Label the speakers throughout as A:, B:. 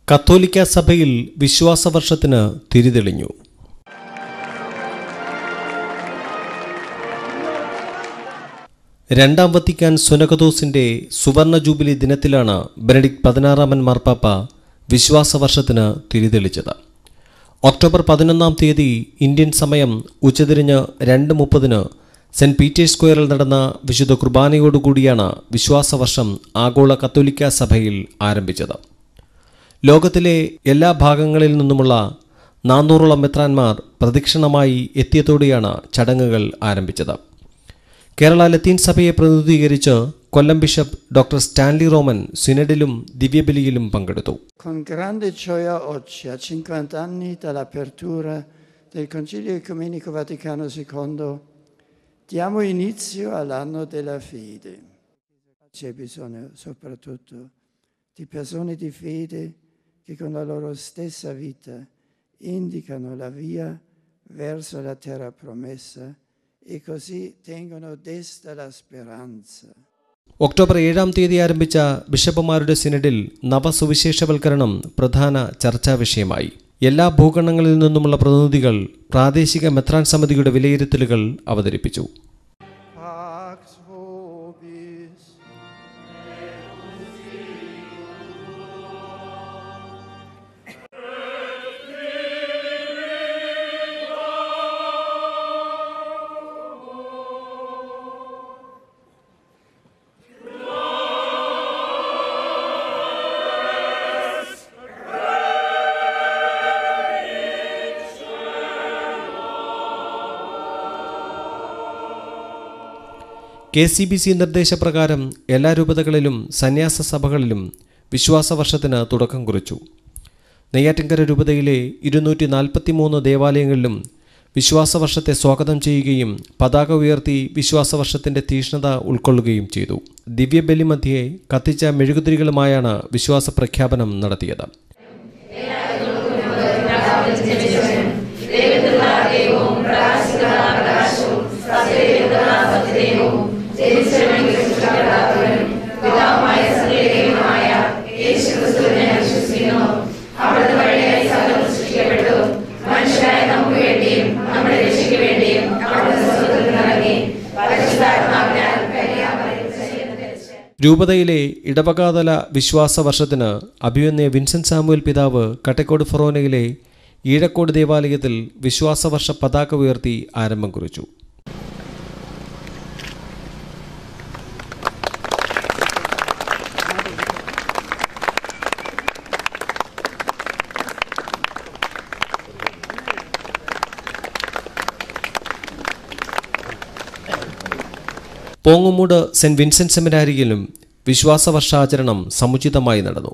A: കത്തോലിക്ക സഭയിൽ വിശ്വാസവർഷത്തിന് തിരിതെളിഞ്ഞു. രണ്ടാം വത്തിക്കാൻ സുനകദോസിന്റെ സുവർണ ജൂബിലി ദിനത്തിലാണ് ബെനഡിക്ട് 16 മാർപ്പാപ്പ വിശ്വാസവർഷത്തിന് തിരിതെളിച്ചത്. ഒക്ടോബർ 11 തീയതി ഇന്ത്യൻ സമയം ഉച്ചതിരിഞ്ഞ് 2:30 സെന്റ് പീറ്റേഴ്സ് സ്ക്വയറിൽ നടന്ന വിശുദ്ധ കുർബാനയോടുകൂടിയാണ് വിശ്വാസവർഷം ആഗോള കത്തോലിക്ക സഭയിൽ ആരംഭിച്ചത്. ലോകത്തിലെ എല്ലാ ഭാഗങ്ങളിൽ നിന്നുമുള്ള 400ഓളം മെത്രാന്മാർ പ്രദക്ഷിണമായി എത്തിയതോടെയാണ് ചടങ്ങുകൾ ആരംഭിച്ചത്. കേരള ലത്തീൻ സഭയെ പ്രതിനിധീകരിച്ച് കൊല്ലം ബിഷപ്പ് ഡോക്ടർ സ്റ്റാൻലി റോമൻ സിനഡിലും ദിവ്യബലിയിലും പങ്കെടുത്തു.
B: Con grande gioia oggi, a 50 anni dall'apertura del Concilio Ecumenico Vaticano II, diamo inizio all'anno della fede. C'è bisogno soprattutto di persone di fede che con la loro stessa vita indicano la via verso la terra promessa e così tengono desta la speranza.
A: October 7 തീയതി ആരംഭിച്ച ബിഷപ്പുമാരുടെ സിനഡിൽ നവസുവിശേഷവൽക്കരണം പ്രധാന ചർച്ചാ വിഷയമായി. എല്ലാ ഭൂഖണ്ഡങ്ങളിൽ നിന്നുമുള്ള പ്രതിനിധികൾ പ്രാദേശിക മെത്രാൻ സമിതിയുടെ വിലയിരുത്തലുകൾ അവതരിപ്പിച്ചു. KCBC നിർദ്ദേശപ്രകാരം എല്ലാ രൂപതകളിലും സന്യാസ സഭകളിലും വിശ്വാസവർഷത്തിന് തുടക്കം കുറിച്ചു. നെയ്യാറ്റിൻകര രൂപതയിലെ 243 ദേവാലയങ്ങളിലും വിശ്വാസവർഷത്തെ സ്വാഗതം ചെയ്യുകയും പതാക ഉയർത്തി വിശ്വാസവർഷത്തിന്റെ തീഷ്ണത ഉൾക്കൊള്ളുകയും ചെയ്തു. ദിവ്യബലി മധ്യേ കത്തിച്ച മെഴുകുതിരികളുമായാണ് വിശ്വാസ പ്രഖ്യാപനം നടത്തിയത്. രൂപതയിലെ ഇടവകാതല വിശ്വാസ വർഷത്തിന് അഭിമന്യ വിൻസെന്റ് സാമുവൽ പിതാവ് കട്ടക്കോട് ഫൊറോനയിലെ ഈഴക്കോട് ദേവാലയത്തിൽ വിശ്വാസവർഷ പതാക ഉയർത്തി ആരംഭം കുറിച്ചു. പോങ്ങുമൂട് സെന്റ് വിൻസെന്റ് സെമിനാരിയിലും വിശ്വാസവർഷാചരണം സമുചിതമായി നടന്നു.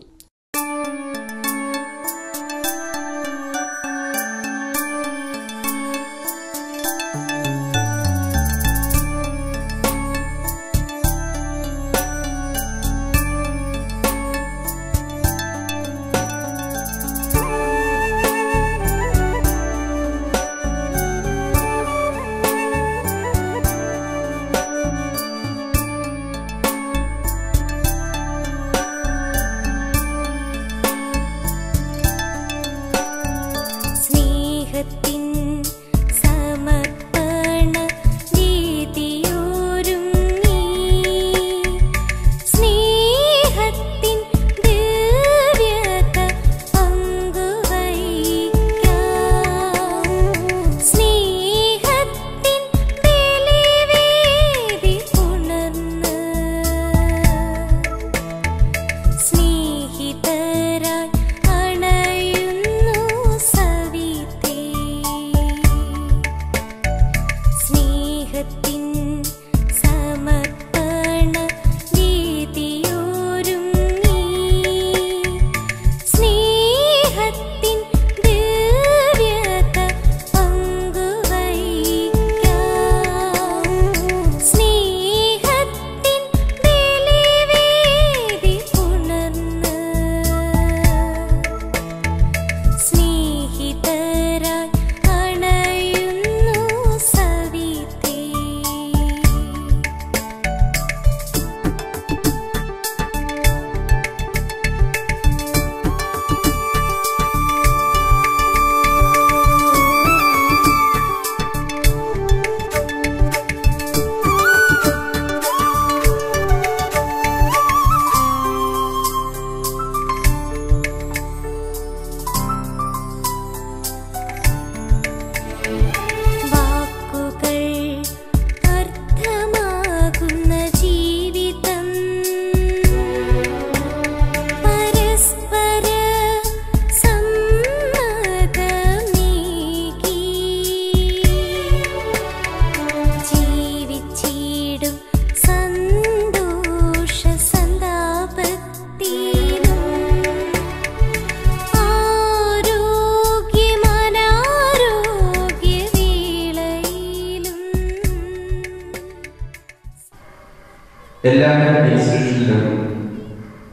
C: എല്ലാ ഇൻസ്റ്റിറ്റ്യൂഷനിലും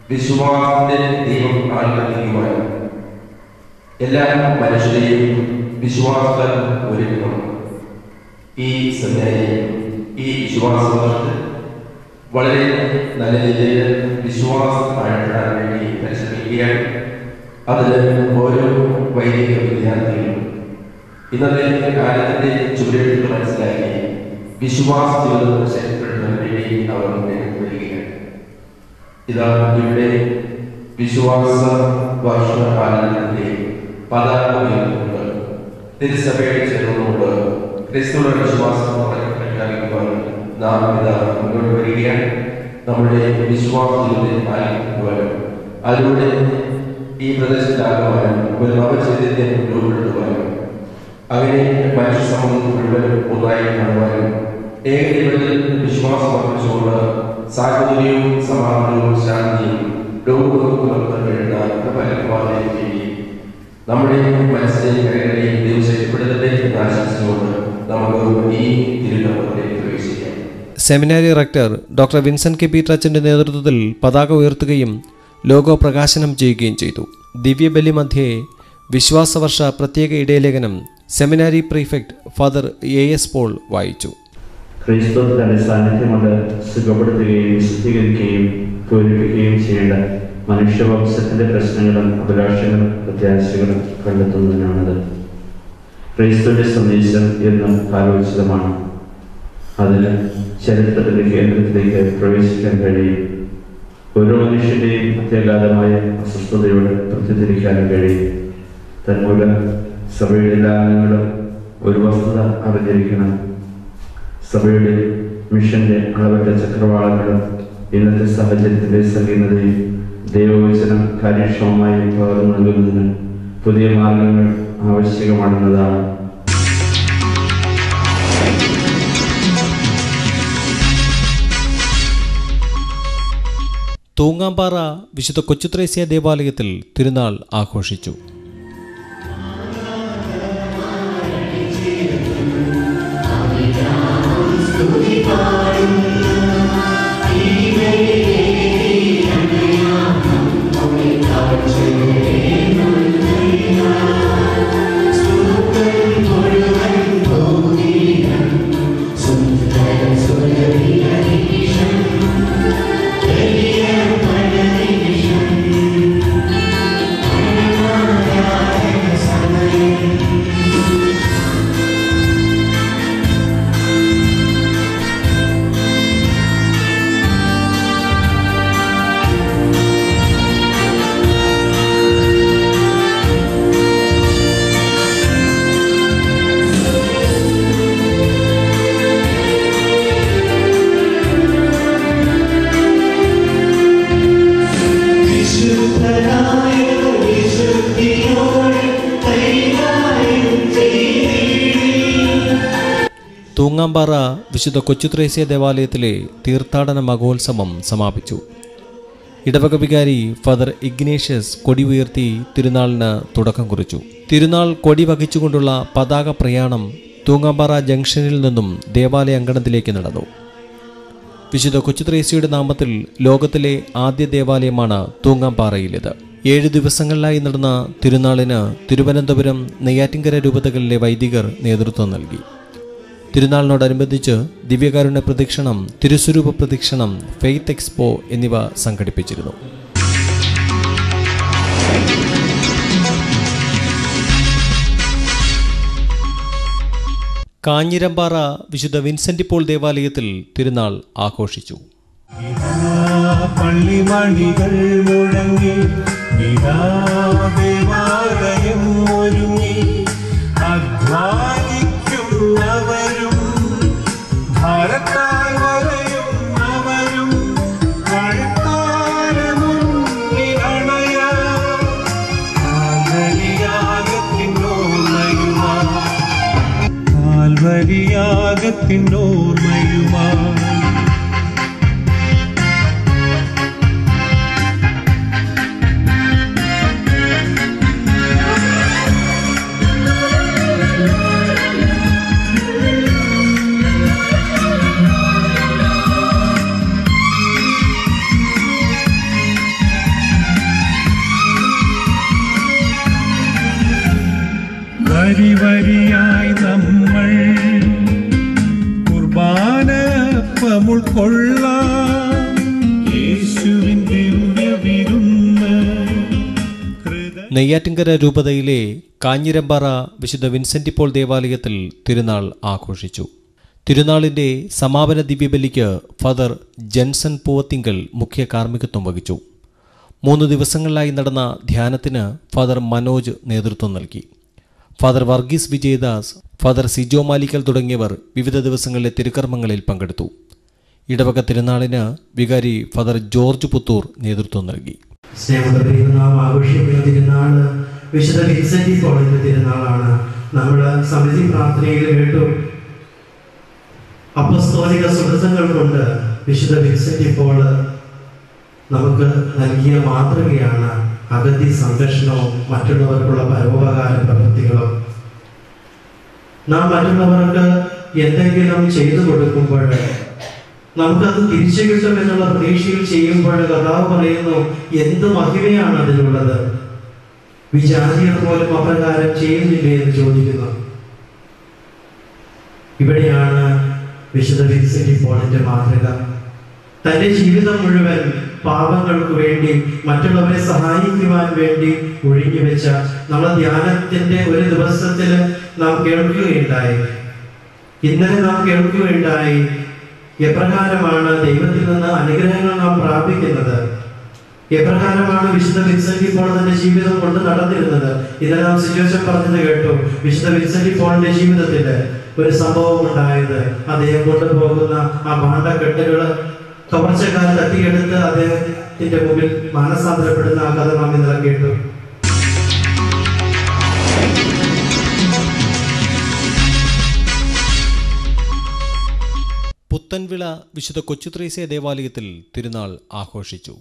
C: വിശ്വാസത്തിന്റെ ദൈവം ആഗ്രഹിക്കുവാനും എല്ലാ മനുഷ്യരെയും വിശ്വാസത്താൽ ഒരുക്കണം. ഈ സെമിനാരി ഈ വിശ്വാസ വർഷത്തിൽ വളരെ നല്ല രീതിയിൽ വിശ്വാസം താഴ്ത്താൻ വേണ്ടി പരിശ്രമിക്കുകയാണ്. അതിന് ഓരോ വൈദിക വിദ്യാർത്ഥികളും ഇന്നത്തെ കാലത്തിന്റെ ചുവരെഴുത്ത് മനസ്സിലാക്കി വിശ്വാസ ജീവിതം ശക്തിപ്പെടുത്താൻ വേണ്ടി അവർ വരികയാണ്. ഇതാ ഇവിടെ വിശ്വാസ വർഷകാലത്തിന്റെ പതാക ഉയർത്തുകൊണ്ട് തിരുസഭയുടെ ചേർന്നുകൊണ്ട് ക്രിസ്തുവിന്റെ വിശ്വാസം പ്രഖ്യാപിക്കുവാൻ നാം ഇതാ മുന്നോട്ട് വരികയാണ്. നമ്മുടെ വിശ്വാസ ജീവിതത്തെ പാലിക്കുവാനും അതിലൂടെ ഈ പ്രദേശത്താകുവാനും ഒരു നവചൈതന്യം രൂപപ്പെടുത്തുവാനും അങ്ങനെ മനുഷ്യ സമൂഹം മുഴുവനും ഒന്നായി കാണുവാനും ഏകദൈവത്തിൽ വിശ്വാസം അർപ്പിച്ചുകൊണ്ട് സാഹോദര്യവും സമാധാനവും ശാന്തിയും ലോകവും പുലർത്താൻ വേണ്ട ഫലപ്രദമാകുകയും ചെയ്യും. നമ്മുടെ മനസ്സിനെയും കരകളെയും ദൈവം ശക്തിപ്പെടുത്തട്ടെ എന്ന് ആശംസിച്ചുകൊണ്ട് നമുക്ക് ഈ തിരുനാമത്തിലേക്ക് പ്രവേശിക്കാം.
A: Seminary rector doctor Vincent K പീറ്ററച്ചന്റെ നേതൃത്വത്തിൽ പതാക ഉയർത്തുകയും ലോഗോ പ്രകാശനം ചെയ്യുകയും ചെയ്തു. ദിവ്യബലി മധ്യേ വിശ്വാസവർഷ പ്രത്യേക ഇടയലേഖനം സെമിനാരി പ്രീഫെക്ട് ഫാദർ A.S. പോൾ വായിച്ചു.
D: ക്രിസ്തു തന്റെ സാന്നിധ്യം കൊണ്ട് സുഖപ്പെടുത്തുകയും വിശുദ്ധീകരിക്കുകയും പൂരിപ്പിക്കുകയും ചെയ്യേണ്ട മനുഷ്യവംശത്തിന്റെ പ്രശ്നങ്ങളും അഭിലാഷങ്ങളും പ്രത്യാശകളും കണ്ടെത്തുന്നതിനാണത്. ക്രിസ്തുവിന്റെ സന്ദേശം എന്നും കാലോചിതമാണ്. അതിന് ചരിത്രത്തിന്റെ കേന്ദ്രത്തിലേക്ക് പ്രവേശിക്കാൻ കഴിയും. ഓരോ മനുഷ്യന്റെയും അത്യാഘാതമായ അസ്വസ്ഥതയോട് പ്രതികരിക്കാനും കഴിയും. തന്മൂലം സഭയുടെ എല്ലാ അംഗങ്ങളും ഒരു വസ്തുത അറിഞ്ഞിരിക്കണം. സഭയുടെ മിഷന്റെ അളവറ്റ ചക്രവാളങ്ങളും ഇന്നത്തെ സാഹചര്യത്തിന്റെ സങ്കീർണതയും ദൈവവചനം കാര്യക്ഷമമായി പകർന്നു നൽകുന്നതിന് പുതിയ മാർഗങ്ങൾ ആവശ്യമാണെന്നതാണ്.
A: തൂങ്ങാമ്പാറ വിശുദ്ധ കൊച്ചുത്രേസ്യ ദേവാലയത്തിൽ തിരുനാൾ ആഘോഷിച്ചു. തൂങ്ങാമ്പാറ വിശുദ്ധ കൊച്ചുത്രേസ്യ ദേവാലയത്തിലെ തീർത്ഥാടന മഹോത്സവം സമാപിച്ചു. ഇടവക വികാരി ഫാദർ ഇഗ്നേഷ്യസ് കൊടി ഉയർത്തി തിരുനാളിന് തുടക്കം കുറിച്ചു. തിരുനാൾ കൊടി വഹിച്ചുകൊണ്ടുള്ള പതാക പ്രയാണം തൂങ്ങാമ്പാറ ജംഗ്ഷനിൽ നിന്നും ദേവാലയ അങ്കണത്തിലേക്ക് നടന്നു. വിശുദ്ധ കൊച്ചുത്രേസ്യയുടെ നാമത്തിൽ ലോകത്തിലെ ആദ്യ ദേവാലയമാണ് തൂങ്ങാമ്പാറയിലേത്. 7 ദിവസങ്ങളിലായി നടന്ന തിരുനാളിന് തിരുവനന്തപുരം നെയ്യാറ്റിൻകര രൂപതകളിലെ വൈദികർ നേതൃത്വം നൽകി. തിരുനാളിനോടനുബന്ധിച്ച് ദിവ്യകാരുണ്യ പ്രദക്ഷിണം, തിരുസ്വരൂപ പ്രദക്ഷിണം, ഫെയ്ത്ത് എക്സ്പോ എന്നിവ സംഘടിപ്പിച്ചിരുന്നു. കാഞ്ഞിരമ്പാറ വിശുദ്ധ വിൻസെന്റ് പോൾ ദേവാലയത്തിൽ തിരുനാൾ ആഘോഷിച്ചു.
E: പള്ളിമണികൾ മുഴങ്ങി ദേവാലയം ഒരുങ്ങി അധ്വാനിക്കുന്നവരും ഭാരത്താൽ വലയുന്നവരും കാൽവരിയാകത്തിനോർമ്മയുമാ വരി വരിയായി നമ്മൾ കുർബാനപ്പം ഉൾക്കൊള്ളാം. യേശുവിൻ ദിവ്യ വിരുന്ന്
A: നെയ്യാറ്റിൻകര രൂപതയിലെ കാഞ്ഞിരമ്പാറ വിശുദ്ധ വിൻസെന്റ് പോൾ ദേവാലയത്തിൽ തിരുനാൾ ആഘോഷിച്ചു. തിരുനാളിന്റെ സമാപന ദിവ്യബലിക്ക് ഫാദർ ജെൻസൺ പൂവത്തിങ്കൽ മുഖ്യ കാർമ്മികത്വം വഹിച്ചു. 3 ദിവസങ്ങളിലായി നടന്ന ധ്യാനത്തിന് ഫാദർ മനോജ് നേതൃത്വം നൽകി. ഫാദർ വർഗീസ് വിജയദാസ്, ഫാദർ സിജോ മാലിക്കൽ തുടങ്ങിയവർ വിവിധ ദിവസങ്ങളിലെ തിരുക്കർമ്മങ്ങളിൽ പങ്കെടുത്തു. ഇടവക തിരുനാളിന് വികാരി ഫാദർ ജോർജ് പുത്തൂർ നേതൃത്വം നൽകി.
F: നാം ആഘോഷിക്കുന്ന തിരുനാള് വിശുദ്ധ വിൻസെന്റ് പോളിന്റെ തിരുനാളാണ്. നമ്മൾ സമിതി പ്രാർത്ഥനയിൽ കേട്ടു, അപ്പസ്തോലിക സുഹൃത്തുക്കൾ കൊണ്ട് വിശുദ്ധ വിൻസെന്റ് പോള് നമുക്ക് നൽകിയ മാതൃകയാണ് അഗതി സംരക്ഷണവും മറ്റുള്ളവർക്കുള്ള പരോപകാര പ്രവൃത്തികളും. നാം മറ്റുള്ളവർക്ക് എന്തെങ്കിലും ചെയ്തു കൊടുക്കുമ്പോൾ നമുക്കത് തിരിച്ചു കിട്ടുമെന്നുള്ള പ്രതീക്ഷയിൽ ചെയ്യുമ്പോൾ കർത്താവ് പറയുന്നു, എന്ത് മഹിമയാണ് അതിലുള്ളത്, വിചാരികൾ പോലും അപ്രകാരം ചെയ്യുന്നില്ലേ എന്ന് ചോദിക്കുന്നു. ഇവിടെയാണ് വിശുദ്ധ വിൻസെന്റ് പോളിന്റെ മാതൃക. തന്റെ ജീവിതം മുഴുവൻ പാപങ്ങൾക്ക് വേണ്ടി, മറ്റുള്ളവരെ സഹായിക്കുവാൻ വേണ്ടി ഒഴിഞ്ഞുവെച്ച നമ്മളെ ധ്യാനത്തിന്റെ ഒരു ദിവസത്തിൽ നാം കേൾക്കുകയുണ്ടായി. ഇന്നലെ നാം കേൾക്കുകയുണ്ടായി എപ്രകാരമാണ് ദൈവത്തിൽ നിന്ന് അനുഗ്രഹങ്ങൾ നാം പ്രാപിക്കുന്നത്, എപ്രകാരമാണ് വിശുദ്ധ വിൻസെന്റ് പോൾ തന്റെ ജീവിതം കൊണ്ട് നടന്നിരുന്നത്. ഇന്നലെ നാം സിറ്റുവേഷൻ പറഞ്ഞത് കേട്ടു. വിശുദ്ധ വിൻസെന്റ് പോളിന്റെ ജീവിതത്തില് ഒരു സംഭവം ഉണ്ടായത്, അദ്ദേഹം കൊണ്ടുപോകുന്ന ആ ഭാണ്ഡക്കെട്ടുകള് കവർച്ചക്കാർ തട്ടിയെടുത്ത് അദ്ദേഹത്തിന്റെ മുമ്പിൽ മാനസാന്തരപ്പെടുന്ന ആ കഥ നാം ഇന്നലെ കേട്ടു.
A: പുത്തൻവിള വിശുദ്ധ കൊച്ചുത്രേസ്യ ദേവാലയത്തിൽ തിരുനാൾ ആഘോഷിച്ചു.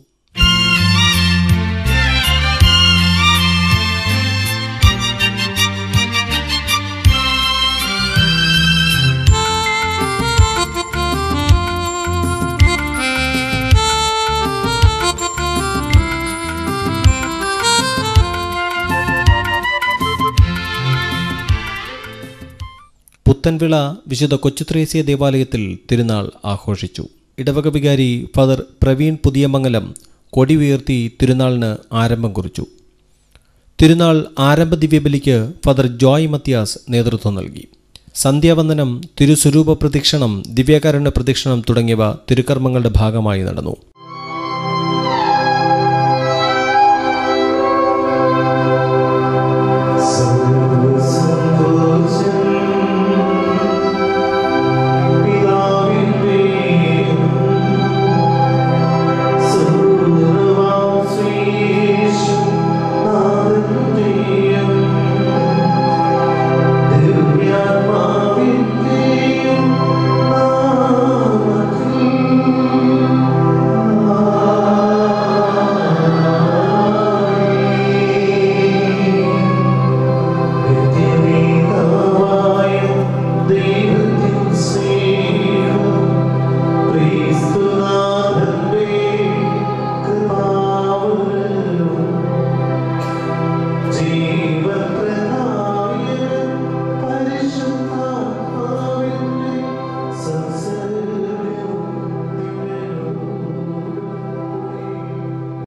A: പുത്തൻവിള വിശുദ്ധ കൊച്ചുത്രേസ്യ ദേവാലയത്തിൽ തിരുനാൾ ആഘോഷിച്ചു. ഇടവക വികാരി ഫാദർ പ്രവീൺ പുതിയമംഗലം കൊടി ഉയർത്തി തിരുനാളിന് ആരംഭം കുറിച്ചു. തിരുനാൾ ആരംഭ ദിവ്യബലിക്ക് ഫാദർ ജോയ് മത്യാസ് നേതൃത്വം നൽകി. സന്ധ്യാവന്ദനം, തിരുസ്വരൂപ പ്രദക്ഷിണം, ദിവ്യകാരുണ്യ പ്രദക്ഷിണം തുടങ്ങിയവ തിരുക്കർമ്മങ്ങളുടെ ഭാഗമായി നടന്നു.